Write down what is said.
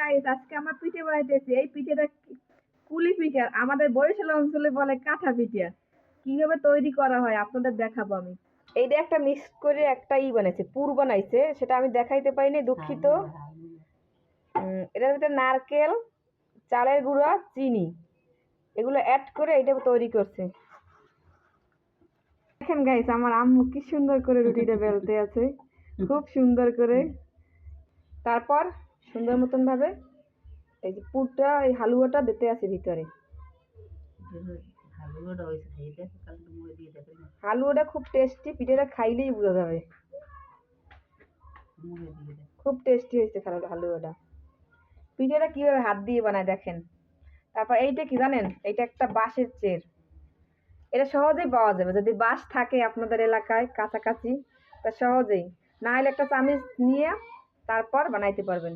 Guys, আজকে আমার পিঠে বানাইতেছি। এই পিঠেটা কুলি পিঠা, আমাদের বরিশাল অঞ্চলে বলে কাঁঠা পিঠা। কিভাবে তৈরি করা হয় আপনাদের দেখাবো আমি। এইটা একটা মিক্স করে একটা বানাইছে, পুর বানাইছে, সেটা আমি দেখাইতে পারিনি, দুঃখিত। এটার ভিতরে নারকেল, চালের গুঁড়া, চিনি এগুলো অ্যাড করে এটা তৈরি করছে। দেখেন গাইস, আমার আম্মু কি সুন্দর করে রুটিটা বেলতে আছে, খুব সুন্দর করে। তারপর সুন্দর মতন ভাবে এই যে পুরটা, এই হালুয়াটা দিতে আছে ভিতরে। হালুয়াটা খুব টেস্টি, পিঠেটা খাইলেই বোঝা যাবে। খুব টেস্টি হয়েছে হালুয়াটা। পিঠেটা কিভাবে হাত দিয়ে বানায় দেখেন। তারপর এইটা কি জানেন, এটা একটা বাঁশের চের। এটা সহজেই পাওয়া যাবে যদি বাঁশ থাকে আপনাদের এলাকায় কাছাকাছি, তা সহজেই। না হলে একটা চামিচ নিয়ে তারপর বানাইতে পারবেন।